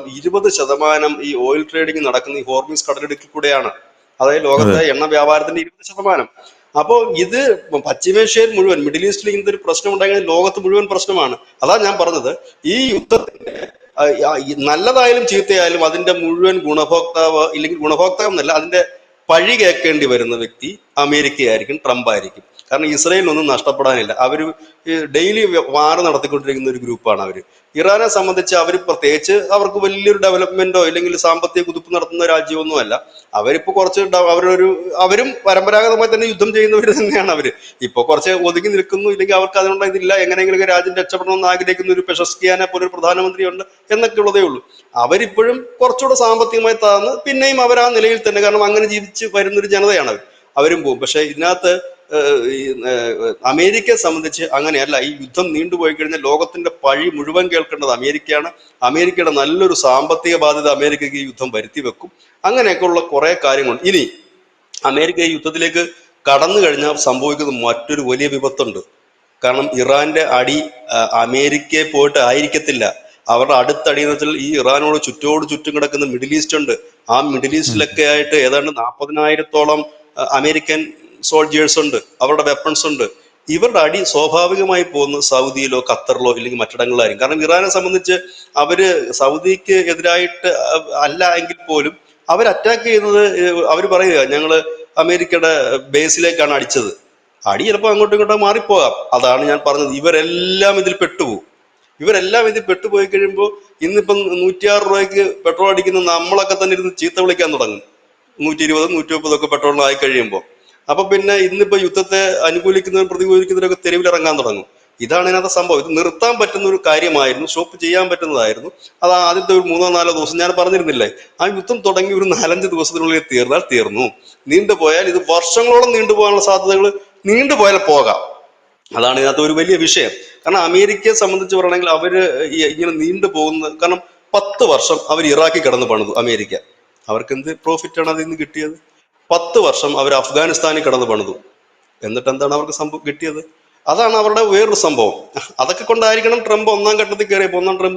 20% ഈ ഓയിൽ ട്രേഡിംഗ് നടക്കുന്ന ഈ ഹോർമൂസ് കടലിടുക്കിൽ കൂടെയാണ്. അതായത് ലോകത്തെ എണ്ണ വ്യാപാരത്തിന്റെ 20%. അപ്പോ ഇത് പശ്ചിമേഷ്യയിൽ മുഴുവൻ, മിഡിൽ ഈസ്റ്റിൽ ഇങ്ങനത്തെ ഒരു പ്രശ്നം ഉണ്ടായെങ്കിൽ ലോകത്ത് മുഴുവൻ പ്രശ്നമാണ്. അതാ ഞാൻ പറഞ്ഞത്, ഈ യുദ്ധത്തിന്റെ നല്ലതായാലും ചീത്തയായാലും അതിന്റെ മുഴുവൻ ഗുണഭോക്താവ്, ഇല്ലെങ്കിൽ ഗുണഭോക്താവ് എന്നല്ല, അതിന്റെ പഴി കേൾക്കേണ്ടി വരുന്ന വ്യക്തി അമേരിക്കയായിരിക്കും, ട്രംപ് ആയിരിക്കും. കാരണം ഇസ്രയേലിനൊന്നും നഷ്ടപ്പെടാനില്ല. അവർ ഡെയിലി വാർ നടത്തിക്കൊണ്ടിരിക്കുന്ന ഒരു ഗ്രൂപ്പാണ് അവർ. ഇറാനെ സംബന്ധിച്ച് അവർ പ്രത്യേകിച്ച് അവർക്ക് വലിയൊരു ഡെവലപ്മെന്റോ ഇല്ലെങ്കിൽ സാമ്പത്തിക കുതിപ്പ് നടത്തുന്ന രാജ്യമൊന്നുമല്ല. അവരിപ്പോ കുറച്ച് അവരും പരമ്പരാഗതമായി തന്നെ യുദ്ധം ചെയ്യുന്നവർ തന്നെയാണ്. അവര് ഇപ്പൊ കുറച്ച് ഒതുങ്ങി നിൽക്കുന്നു, ഇല്ലെങ്കിൽ അവർക്ക് അതിനുള്ള ഇതില്ല, എങ്ങനെയെങ്കിലും രാജ്യം രക്ഷപ്പെടണമെന്ന് ആഗ്രഹിക്കുന്ന ഒരു പെഷസ്കിയാനെ പോലെ ഒരു പ്രധാനമന്ത്രിയുണ്ട് എന്നൊക്കെ ഉള്ളതേ ഉള്ളൂ. അവരിപ്പോഴും കുറച്ചുകൂടെ സാമ്പത്തികമായി താഴ്ന്ന് പിന്നെയും അവർ ആ നിലയിൽ തന്നെ, കാരണം അങ്ങനെ ജീവിച്ച് വരുന്നൊരു ജനതയാണ് അവരും പോകും. പക്ഷെ ഇതിനകത്ത് അമേരിക്കയെ സംബന്ധിച്ച് അങ്ങനെയല്ല. ഈ യുദ്ധം നീണ്ടുപോയി കഴിഞ്ഞാൽ ലോകത്തിന്റെ പഴി മുഴുവൻ കേൾക്കേണ്ടത് അമേരിക്കയാണ്. അമേരിക്കയുടെ നല്ലൊരു സാമ്പത്തിക ബാധ്യത അമേരിക്കയ്ക്ക് ഈ യുദ്ധം വരുത്തി വെക്കും. അങ്ങനെയൊക്കെയുള്ള കുറെ കാര്യങ്ങളുണ്ട്. ഇനി അമേരിക്ക ഈ യുദ്ധത്തിലേക്ക് കടന്നു കഴിഞ്ഞാൽ സംഭവിക്കുന്ന മറ്റൊരു വലിയ വിപത്തുണ്ട്. കാരണം ഇറാന്റെ അടി അമേരിക്കയെ പോയിട്ട് ആയിരിക്കത്തില്ല. അവരുടെ അടുത്തടി എന്ന് വെച്ചാൽ ഈ ഇറാനോട് ചുറ്റും കിടക്കുന്ന മിഡിൽ ഈസ്റ്റ് ഉണ്ട്. ആ മിഡിൽ ഈസ്റ്റിലൊക്കെ ആയിട്ട് ഏതാണ്ട് 40,000-ഓളം അമേരിക്കൻ സോൾജിയേഴ്സ് ഉണ്ട്, അവരുടെ വെപ്പൺസ് ഉണ്ട്. ഇവരുടെ അടി സ്വാഭാവികമായി പോകുന്ന സൗദിയിലോ ഖത്തറിലോ ഇല്ലെങ്കിൽ മറ്റിടങ്ങളിലായിരിക്കും. കാരണം ഇറാനെ സംബന്ധിച്ച് അവര് സൗദിക്ക് എതിരായിട്ട് അല്ല എങ്കിൽ പോലും അവർ അറ്റാക്ക് ചെയ്യുന്നത്, അവർ പറയുക ഞങ്ങള് അമേരിക്കയുടെ ബേസിലേക്കാണ് അടിച്ചത്. അടി ചിലപ്പോൾ അങ്ങോട്ടും ഇങ്ങോട്ടും മാറിപ്പോകാം. അതാണ് ഞാൻ പറഞ്ഞത്, ഇവരെല്ലാം ഇതിൽ പെട്ടുപോയി കഴിയുമ്പോൾ ഇന്നിപ്പം 106 രൂപയ്ക്ക് പെട്രോൾ അടിക്കുന്ന നമ്മളൊക്കെ തന്നെ ഇരുന്ന് ചീത്ത വിളിക്കാൻ തുടങ്ങും. 120, 130 പെട്രോളിനായി കഴിയുമ്പോൾ. അപ്പൊ പിന്നെ ഇന്നിപ്പോ യുദ്ധത്തെ അനുകൂലിക്കുന്നവരും പ്രതികൂലിക്കുന്നവരൊക്കെ തെരുവിലിറങ്ങാൻ തുടങ്ങും. ഇതാണ് ഇതിനകത്ത് സംഭവം. ഇത് നിർത്താൻ പറ്റുന്ന ഒരു കാര്യമായിരുന്നു, സ്റ്റോപ്പ് ചെയ്യാൻ പറ്റുന്നതായിരുന്നു. അത് ആദ്യത്തെ ഒരു 3-4 ദിവസം ഞാൻ പറഞ്ഞിരുന്നില്ലേ, ആ യുദ്ധം തുടങ്ങി ഒരു 4-5 ദിവസത്തിനുള്ളിൽ തീർന്നു. നീണ്ടുപോയാൽ ഇത് വർഷങ്ങളോളം നീണ്ടുപോകാനുള്ള സാധ്യതകൾ, നീണ്ടുപോയാൽ പോകാം. അതാണ് ഇതിനകത്ത് ഒരു വലിയ വിഷയം. കാരണം അമേരിക്കയെ സംബന്ധിച്ച് പറയണമെങ്കിൽ അവര് ഇങ്ങനെ നീണ്ടുപോകുന്ന, കാരണം 10 വർഷം അവർ ഇറാഖിൽ കിടന്ന് പണിതു അമേരിക്ക. അവർക്ക് എന്ത് പ്രോഫിറ്റ് ആണ് അതിൽ നിന്ന് കിട്ടിയത്? 10 വർഷം അവർ അഫ്ഗാനിസ്ഥാനിൽ കിടന്ന് പണിതു. എന്നിട്ട് എന്താണ് അവർക്ക് കിട്ടിയത്? അതാണ് അവരുടെ വേറൊരു സംഭവം. അതൊക്കെ കൊണ്ടായിരിക്കണം ട്രംപ് ഒന്നാം ട്രംപ്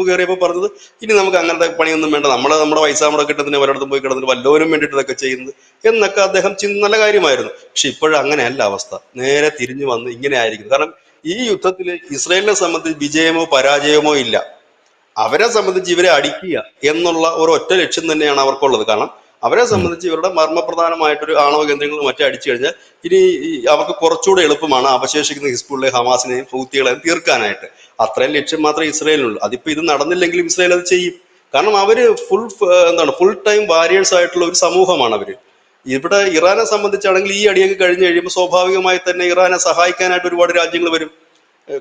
കയറിയപ്പോൾ പറഞ്ഞത് ഇനി നമുക്ക് അങ്ങനത്തെ പണിയൊന്നും വേണ്ട, നമ്മുടെ പൈസ നമ്മുടെ കിട്ടുന്നതിന് പലയിടത്തും പോയി കിടന്നിട്ട് വല്ലവരും വേണ്ടിയിട്ട് ഇതൊക്കെ ചെയ്യുന്നത് എന്നൊക്കെ അദ്ദേഹം നല്ല കാര്യമായിരുന്നു. പക്ഷെ ഇപ്പോഴും അങ്ങനെയല്ല അവസ്ഥ. നേരെ തിരിഞ്ഞു വന്ന് ഇങ്ങനെ ആയിരിക്കും. കാരണം ഈ യുദ്ധത്തിൽ ഇസ്രയേലിനെ സംബന്ധിച്ച് വിജയമോ പരാജയമോ ഇല്ല. അവരെ സംബന്ധിച്ച് ഇവരെ അടിക്കുക എന്നുള്ള ഒരൊറ്റ ലക്ഷ്യം തന്നെയാണ് അവർക്കുള്ളത്. കാരണം അവരെ സംബന്ധിച്ച് ഇവരുടെ മർമ്മപ്രധാനമായിട്ടൊരു ആണവ കേന്ദ്രങ്ങൾ മറ്റേ അടിച്ചു കഴിഞ്ഞാൽ ഇനി അവർക്ക് കുറച്ചുകൂടെ എളുപ്പമാണ് അവശേഷിക്കുന്ന ഹിസ്ബുള്ളെ, ഹമാസിനെയും ഹൂത്തികളെയും തീർക്കാനായിട്ട്. അത്രയും ലക്ഷ്യം മാത്രമേ ഇസ്രയേലിനുള്ളൂ. അതിപ്പോ ഇത് നടന്നില്ലെങ്കിലും ഇസ്രയേൽ അത് ചെയ്യും. കാരണം അവര് ഫുൾ ടൈം വാരിയേഴ്സ് ആയിട്ടുള്ള ഒരു സമൂഹമാണ് അവര്. ഇവിടെ ഇറാനെ സംബന്ധിച്ചാണെങ്കിൽ ഈ അടിയൊക്കെ കഴിഞ്ഞ് കഴിയുമ്പോൾ സ്വാഭാവികമായി തന്നെ ഇറാനെ സഹായിക്കാനായിട്ട് ഒരുപാട് രാജ്യങ്ങൾ വരും.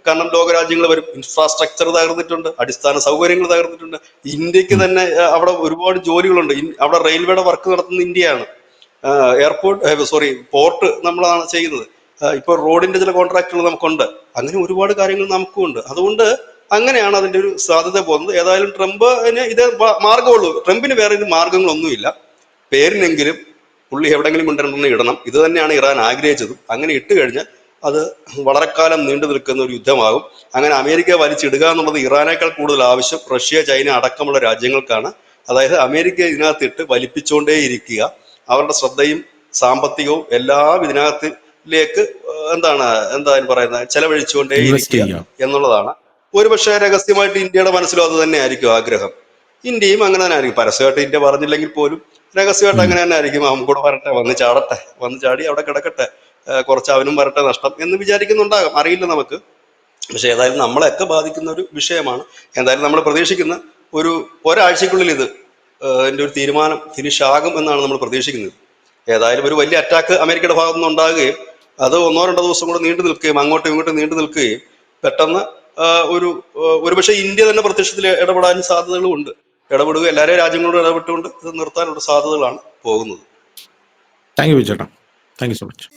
കാരണം ലോകരാജ്യങ്ങൾ വരും, ഇൻഫ്രാസ്ട്രക്ചർ തകർന്നിട്ടുണ്ട്, അടിസ്ഥാന സൗകര്യങ്ങൾ തകർന്നിട്ടുണ്ട്. ഇന്ത്യക്ക് തന്നെ അവിടെ ഒരുപാട് ജോലികളുണ്ട്. അവിടെ റെയിൽവേയുടെ വർക്ക് നടത്തുന്നത് ഇന്ത്യയാണ്. പോർട്ട് നമ്മളാണ് ചെയ്യുന്നത്. ഇപ്പൊ റോഡിന്റെ ചില കോൺട്രാക്റ്റുകൾ നമുക്കുണ്ട്. അങ്ങനെ ഒരുപാട് കാര്യങ്ങൾ നമുക്കും ഉണ്ട്. അതുകൊണ്ട് അങ്ങനെയാണ് അതിന്റെ ഒരു സാധ്യത പോകുന്നത്. ഏതായാലും ട്രംപിന് ഇത് മാർഗമുള്ളൂ. ട്രംപിന് വേറെ ഒരു മാർഗങ്ങളൊന്നുമില്ല. പേരിനെങ്കിലും പുള്ളി എവിടെങ്കിലും കൊണ്ടുവരണമെന്ന് ഇടണം. ഇത് തന്നെയാണ് ഇറാൻ ആഗ്രഹിച്ചതും. അങ്ങനെ ഇട്ട് കഴിഞ്ഞാൽ അത് വളരെ കാലം നീണ്ടു നിൽക്കുന്ന ഒരു യുദ്ധമാകും. അങ്ങനെ അമേരിക്ക വലിച്ചിടുക എന്നുള്ളത് ഇറാനേക്കാൾ കൂടുതൽ ആവശ്യം റഷ്യ, ചൈന അടക്കമുള്ള രാജ്യങ്ങൾക്കാണ്. അതായത് അമേരിക്ക ഇതിനകത്തിട്ട് വലിപ്പിച്ചുകൊണ്ടേയിരിക്കുക, അവരുടെ ശ്രദ്ധയും സാമ്പത്തികവും എല്ലാം ഇതിനകത്തിലേക്ക് എന്താ പറയുന്നത് ചെലവഴിച്ചുകൊണ്ടേയിരിക്കുക എന്നുള്ളതാണ്. ഒരുപക്ഷെ രഹസ്യമായിട്ട് ഇന്ത്യയുടെ മനസ്സിലും അത് തന്നെ ആയിരിക്കും ആഗ്രഹം. ഇന്ത്യയും അങ്ങനെ തന്നെ ആയിരിക്കും. പരസ്യമായിട്ട് ഇന്ത്യ പറഞ്ഞില്ലെങ്കിൽ പോലും രഹസ്യമായിട്ട് അങ്ങനെ തന്നെ ആയിരിക്കും. അവൻ കൂടെ വരട്ടെ, വന്ന് ചാടട്ടെ, വന്ന് ചാടി അവിടെ കിടക്കട്ടെ, കുറച്ച് അവനും വരട്ടെ നഷ്ടം എന്ന് വിചാരിക്കുന്നുണ്ടാകാം, അറിയില്ല നമുക്ക്. പക്ഷെ ഏതായാലും നമ്മളെയൊക്കെ ബാധിക്കുന്ന ഒരു വിഷയമാണ്. എന്തായാലും നമ്മൾ പ്രതീക്ഷിക്കുന്ന ഒരാഴ്ചക്കുള്ളിൽ ഇതിന്റെ ഒരു തീരുമാനം ഫിനിഷ് ആകും എന്നാണ് നമ്മൾ പ്രതീക്ഷിക്കുന്നത്. ഏതായാലും ഒരു വലിയ അറ്റാക്ക് അമേരിക്കയുടെ ഭാഗത്തുനിന്ന് ഉണ്ടാകുകയും അത് 1-2 ദിവസം കൂടെ നീണ്ടു നിൽക്കുകയും അങ്ങോട്ടും ഇങ്ങോട്ടും നീണ്ടു നിൽക്കുകയും പെട്ടെന്ന് ഒരുപക്ഷെ ഇന്ത്യ തന്നെ പ്രത്യക്ഷത്തിൽ ഇടപെടാൻ സാധ്യതകളും ഉണ്ട്. ഇടപെടുക, എല്ലാവരെയും രാജ്യങ്ങളോട് ഇടപെട്ടുകൊണ്ട് ഇത് നിർത്താനുള്ള സാധ്യതകളാണ് പോകുന്നത്. താങ്ക് യു ചേട്ടാ, താങ്ക് യു സോ മച്ച്.